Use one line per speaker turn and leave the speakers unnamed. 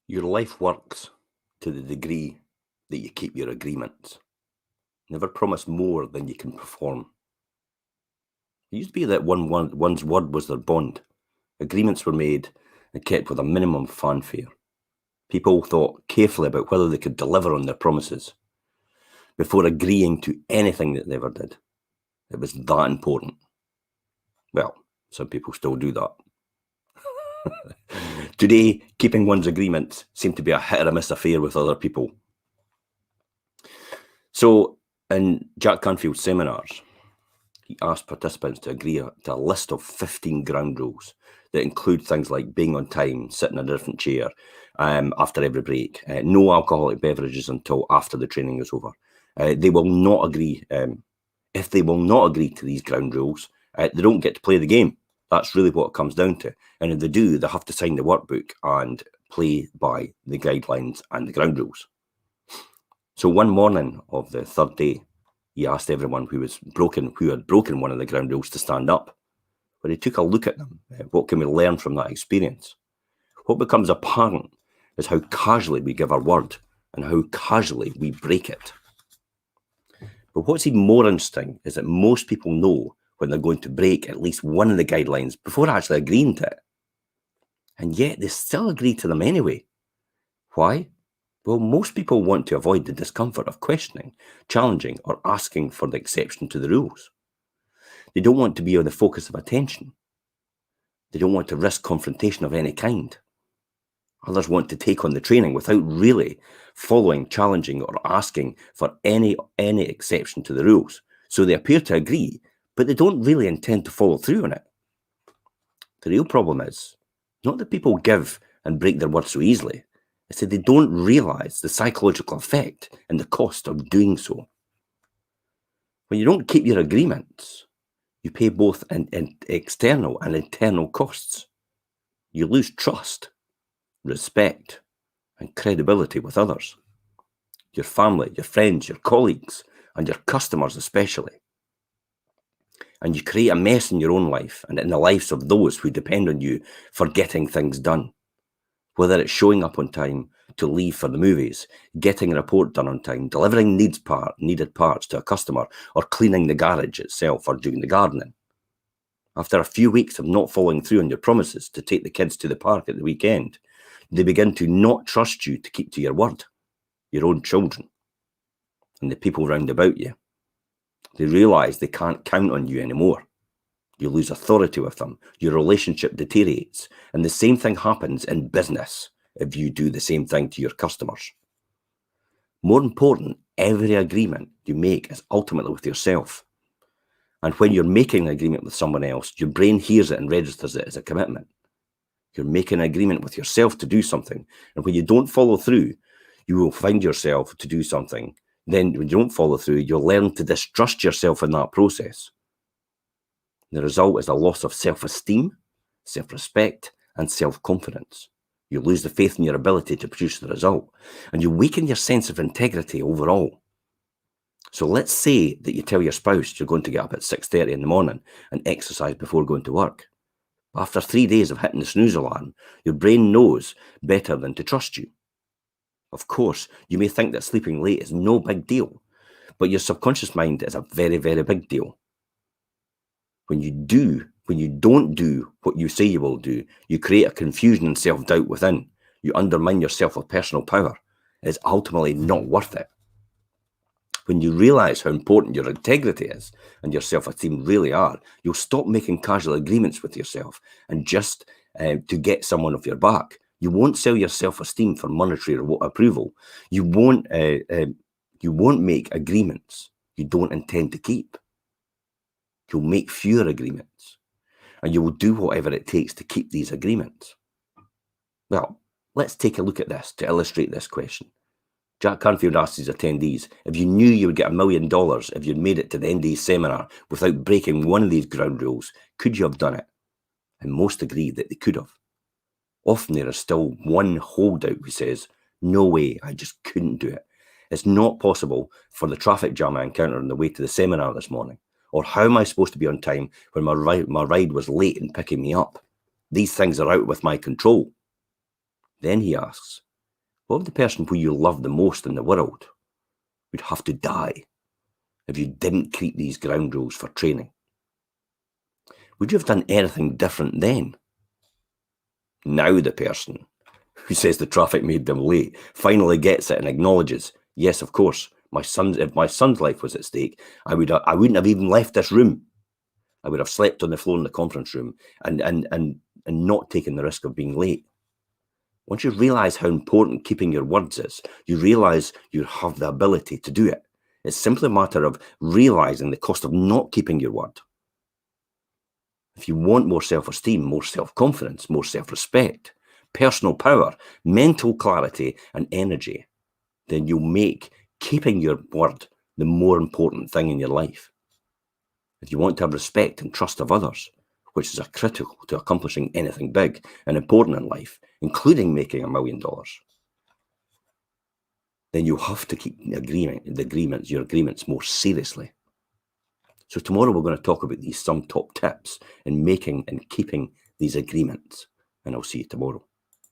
Your life works to the degree that you keep your agreements. Never promise more than you can perform. It used to be that one's word was their bond. Agreements were made and kept with a minimum fanfare. People thought carefully about whether they could deliver on their promises before agreeing to anything that they ever did. It was that important. Well, some people still do that. Today, keeping one's agreements seem to be a hit or a miss affair with other people. So, in Jack Canfield's seminars, he asked participants to agree to a list of 15 ground rules that include things like being on time, sitting in a different chair after every break, no alcoholic beverages until after the training is over. They will not agree. If they will not agree to these ground rules, they don't get to play the game. That's really what it comes down to. And if they do, they have to sign the workbook and play by the guidelines and the ground rules. So one morning of the third day, he asked everyone who had broken one of the ground rules to stand up. When he took a look at them, what can we learn from that experience? What becomes apparent is how casually we give our word and how casually we break it. But what's even more interesting is that most people know when they're going to break at least one of the guidelines before actually agreeing to it. And yet they still agree to them anyway. Why? Well, most people want to avoid the discomfort of questioning, challenging, or asking for the exception to the rules. They don't want to be the focus of attention. They don't want to risk confrontation of any kind. Others want to take on the training without really following, challenging, or asking for any exception to the rules. So they appear to agree, but they don't really intend to follow through on it. The real problem is not that people give and break their word so easily. It's that they don't realize the psychological effect and the cost of doing so. When you don't keep your agreements, you pay both external and internal costs. You lose trust, respect, and credibility with others. Your family, your friends, your colleagues, and your customers especially. And you create a mess in your own life and in the lives of those who depend on you for getting things done. Whether it's showing up on time to leave for the movies, getting a report done on time, delivering needed parts to a customer, or cleaning the garage itself or doing the gardening. After a few weeks of not following through on your promises to take the kids to the park at the weekend, they begin to not trust you to keep to your word, your own children, and the people round about you. They realise they can't count on you anymore. You lose authority with them, your relationship deteriorates, and the same thing happens in business if you do the same thing to your customers. More important, every agreement you make is ultimately with yourself. And when you're making an agreement with someone else, your brain hears it and registers it as a commitment. You're making an agreement with yourself to do something, and when you don't follow through, you will find yourself to do something. Then when you don't follow through, you'll learn to distrust yourself in that process. The result is a loss of self-esteem, self-respect, and self-confidence. You lose the faith in your ability to produce the result, and you weaken your sense of integrity overall. So let's say that you tell your spouse you're going to get up at 6:30 in the morning and exercise before going to work. After 3 days of hitting the snooze alarm, your brain knows better than to trust you. Of course, you may think that sleeping late is no big deal, but your subconscious mind is a very, very big deal. When you don't do what you say you will do, you create a confusion and self-doubt within. You undermine yourself with personal power. It's ultimately not worth it. When you realize how important your integrity is and your self-esteem really are, you'll stop making casual agreements with yourself and just to get someone off your back. You won't sell your self-esteem for monetary approval. You won't make agreements you don't intend to keep. You'll make fewer agreements, and you will do whatever it takes to keep these agreements. Well, let's take a look at this to illustrate this question. Jack Canfield asked his attendees, if you knew you would get $1 million if you'd made it to the end of his seminar without breaking one of these ground rules, could you have done it? And most agreed that they could have. Often there is still one holdout who says, no way, I just couldn't do it. It's not possible for the traffic jam I encountered on the way to the seminar this morning. Or how am I supposed to be on time when my ride was late in picking me up? These things are out with my control. Then he asks, What if the person who you love the most in the world would have to die if you didn't keep these ground rules for training? Would you have done anything different then? Now the person who says the traffic made them late finally gets it and acknowledges, yes, of course, if my son's life was at stake, I wouldn't have even left this room. I would have slept on the floor in the conference room and not taken the risk of being late. Once you realize how important keeping your words is, you realize you have the ability to do it. It's simply a matter of realizing the cost of not keeping your word. If you want more self-esteem, more self-confidence, more self-respect, personal power, mental clarity, and energy, then you'll make keeping your word the more important thing in your life. If you want to have respect and trust of others, which is critical to accomplishing anything big and important in life, including making $1 million, then you have to keep your agreements more seriously. So tomorrow we're going to talk about some top tips in making and keeping these agreements, and I'll see you tomorrow.